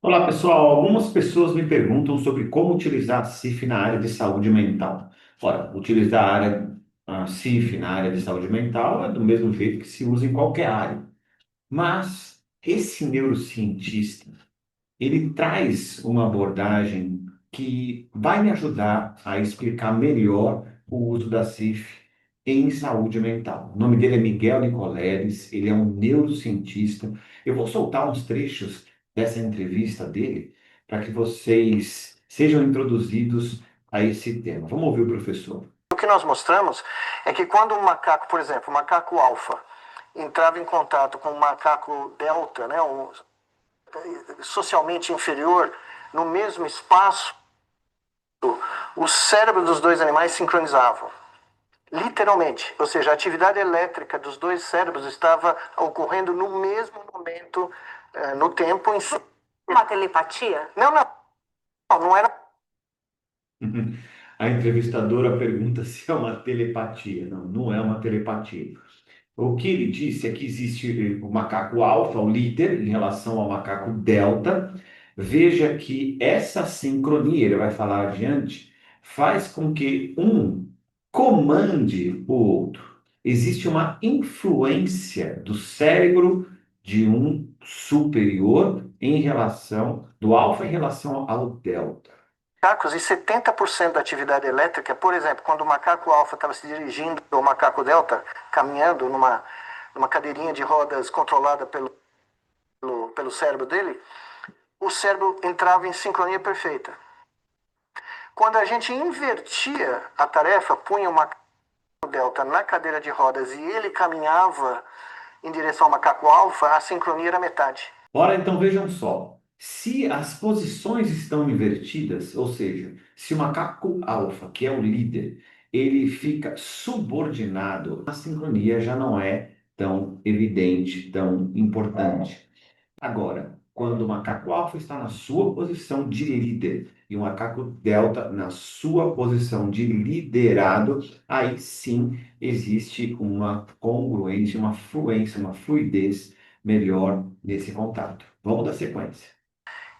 Olá, pessoal. Algumas pessoas me perguntam sobre como utilizar a CIF na área de saúde mental. Ora, utilizar a CIF na área de saúde mental é do mesmo jeito que se usa em qualquer área. Mas esse neurocientista, ele traz uma abordagem que vai me ajudar a explicar melhor o uso da CIF em saúde mental. O nome dele é Miguel Nicoleles, ele é um neurocientista. Eu vou soltar uns trechos dessa entrevista dele para que vocês sejam introduzidos a esse tema. Vamos ouvir o professor. O que nós mostramos é que quando um macaco, por exemplo, o macaco alfa, entrava em contato com o macaco delta, né, socialmente inferior, no mesmo espaço, o cérebro dos dois animais sincronizavam. Literalmente, ou seja, a atividade elétrica dos dois cérebros estava ocorrendo no mesmo momento, no tempo. Uma telepatia? Não, não, não era. A entrevistadora pergunta se é uma telepatia. Não, não é uma telepatia. O que ele disse é que existe o macaco alfa, o líder, em relação ao macaco delta. Veja que essa sincronia, ele vai falar adiante, faz com que um comande o outro. Existe uma influência do cérebro de um superior em relação, do alfa em relação ao delta. Macacos e 70% da atividade elétrica, por exemplo, quando o macaco alfa estava se dirigindo, ou o macaco delta caminhando numa cadeirinha de rodas controlada pelo cérebro dele, o cérebro entrava em sincronia perfeita. Quando a gente invertia a tarefa, punha o macaco delta na cadeira de rodas e ele caminhava em direção ao macaco alfa, a sincronia era metade. Ora, então vejam só. Se as posições estão invertidas, ou seja, se o macaco alfa, que é o líder, ele fica subordinado, a sincronia já não é tão evidente, tão importante. Agora, quando o macaco alfa está na sua posição de líder e o macaco delta na sua posição de liderado, aí sim existe uma congruência, uma fluência, uma fluidez melhor nesse contato. Vamos dar sequência.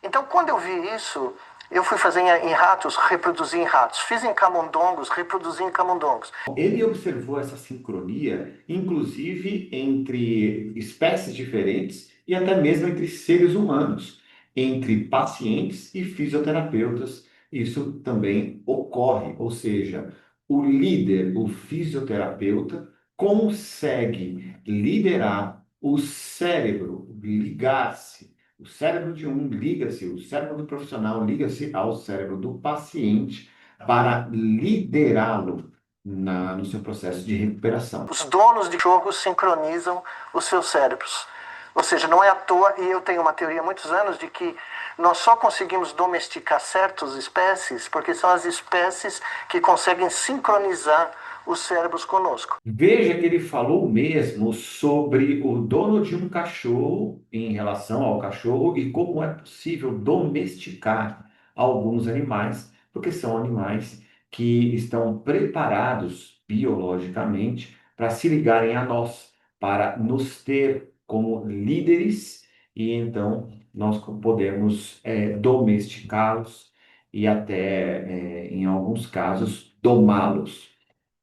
Então, quando eu vi isso, eu fui fazer em ratos, reproduzir em ratos. Fiz em camundongos, reproduzi em camundongos. Ele observou essa sincronia, inclusive entre espécies diferentes e até mesmo entre seres humanos, entre pacientes e fisioterapeutas. Isso também ocorre, ou seja, o líder, o fisioterapeuta, consegue liderar o cérebro, ligar-se. O cérebro de um liga-se, o cérebro do profissional liga-se ao cérebro do paciente para liderá-lo no seu processo de recuperação. Os donos de cachorros sincronizam os seus cérebros. Ou seja, não é à toa, e eu tenho uma teoria há muitos anos de que nós só conseguimos domesticar certas espécies porque são as espécies que conseguem sincronizar os cérebros conosco. Veja que ele falou mesmo sobre o dono de um cachorro em relação ao cachorro e como é possível domesticar alguns animais, porque são animais que estão preparados biologicamente para se ligarem a nós, para nos ter como líderes e então nós podemos domesticá-los e até, em alguns casos, domá-los.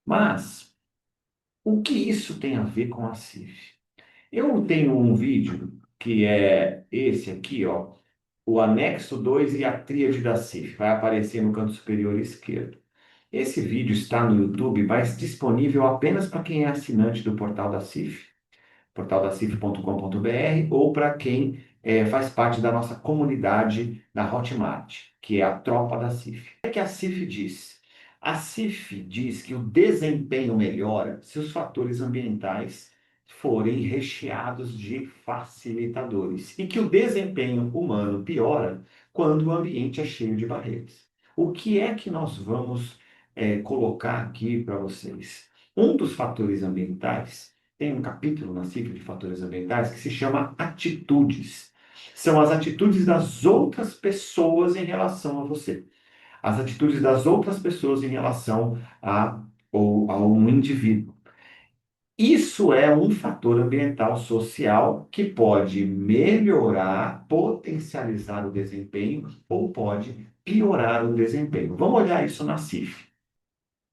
Mas o que isso tem a ver com a CIF? Eu tenho um vídeo que é esse aqui, ó, o anexo 2 e a tríade da CIF. Vai aparecer no canto superior esquerdo. Esse vídeo está no YouTube, mas disponível apenas para quem é assinante do portal da CIF, portaldacif.com.br, ou para quem faz parte da nossa comunidade da Hotmart, que é a tropa da CIF. O que é que a CIF diz? A CIF diz que o desempenho melhora se os fatores ambientais forem recheados de facilitadores e que o desempenho humano piora quando o ambiente é cheio de barreiras. O que é que nós vamos colocar aqui para vocês? Um dos fatores ambientais tem um capítulo na ciclo de fatores ambientais que se chama atitudes. São as atitudes das outras pessoas em relação a você. As atitudes das outras pessoas em relação a, ou a um indivíduo. Isso é um fator ambiental social que pode melhorar, potencializar o desempenho ou pode piorar o desempenho. Vamos olhar isso na CIF.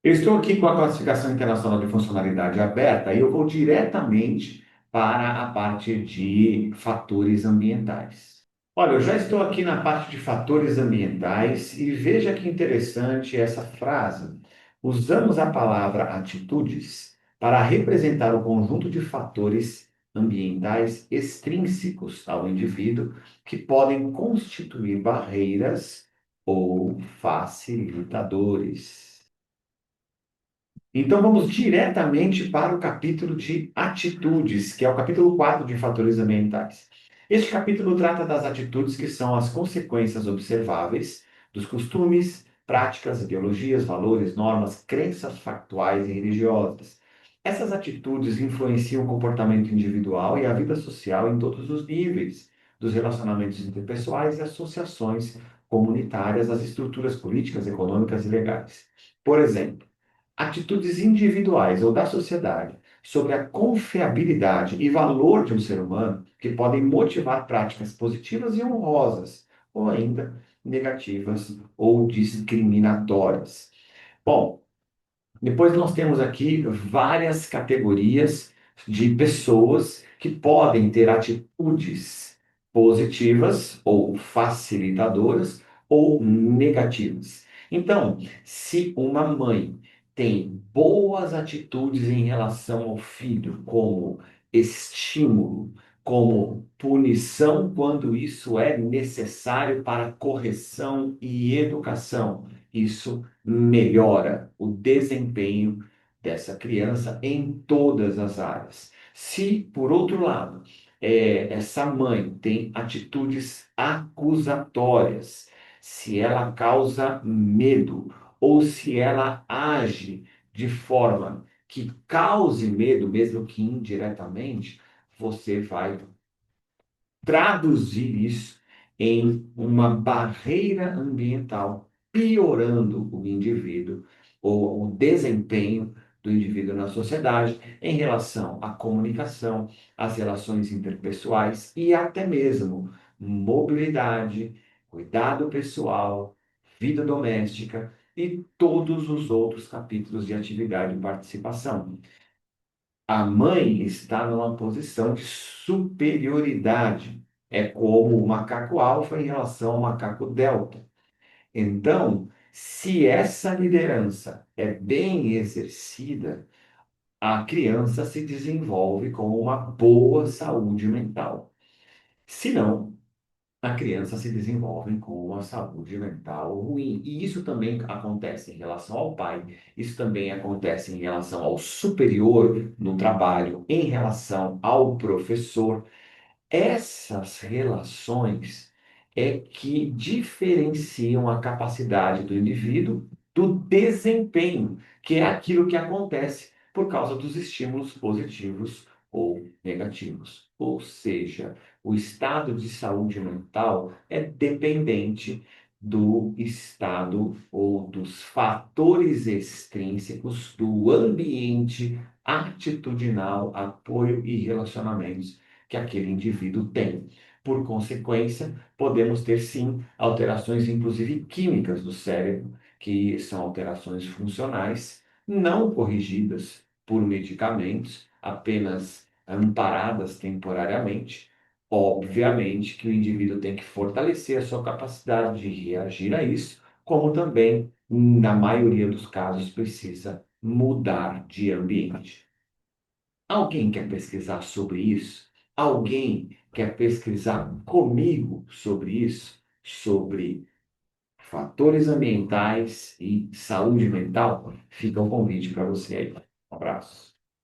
Eu estou aqui com a classificação internacional de funcionalidade aberta e eu vou diretamente para a parte de fatores ambientais. Olha, eu já estou aqui na parte de fatores ambientais e veja que interessante essa frase. Usamos a palavra atitudes para representar o conjunto de fatores ambientais extrínsecos ao indivíduo que podem constituir barreiras ou facilitadores. Então, vamos diretamente para o capítulo de atitudes, que é o capítulo 4 de fatores ambientais. Este capítulo trata das atitudes que são as consequências observáveis dos costumes, práticas, ideologias, valores, normas, crenças factuais e religiosas. Essas atitudes influenciam o comportamento individual e a vida social em todos os níveis, dos relacionamentos interpessoais e associações comunitárias às estruturas políticas, econômicas e legais. Por exemplo, atitudes individuais ou da sociedade sobre a confiabilidade e valor de um ser humano que podem motivar práticas positivas e honrosas, ou ainda negativas ou discriminatórias. Bom, depois nós temos aqui várias categorias de pessoas que podem ter atitudes positivas ou facilitadoras ou negativas. Então, se uma mãe tem boas atitudes em relação ao filho, como estímulo, como punição quando isso é necessário para correção e educação, isso melhora o desempenho dessa criança em todas as áreas. Se, por outro lado, essa mãe tem atitudes acusatórias, se ela causa medo ou se ela age de forma que cause medo, mesmo que indiretamente, você vai traduzir isso em uma barreira ambiental, piorando o indivíduo ou o desempenho do indivíduo na sociedade em relação à comunicação, às relações interpessoais e até mesmo mobilidade, cuidado pessoal, vida doméstica e todos os outros capítulos de atividade e participação. A mãe está numa posição de superioridade. É como o macaco alfa em relação ao macaco delta. Então, se essa liderança é bem exercida, a criança se desenvolve com uma boa saúde mental. Se não, a criança se desenvolve com uma saúde mental ruim. E isso também acontece em relação ao pai, isso também acontece em relação ao superior no trabalho, em relação ao professor. Essas relações é que diferenciam a capacidade do indivíduo do desempenho, que é aquilo que acontece por causa dos estímulos positivos ou negativos. Ou seja, o estado de saúde mental é dependente do estado ou dos fatores extrínsecos do ambiente atitudinal, apoio e relacionamentos que aquele indivíduo tem. Por consequência, podemos ter sim alterações, inclusive químicas do cérebro, que são alterações funcionais, não corrigidas por medicamentos, apenas amparadas temporariamente. Obviamente que o indivíduo tem que fortalecer a sua capacidade de reagir a isso, como também, na maioria dos casos, precisa mudar de ambiente. Alguém quer pesquisar sobre isso? Alguém quer pesquisar comigo sobre isso? Sobre fatores ambientais e saúde mental? Fica o convite para você aí. Um abraço.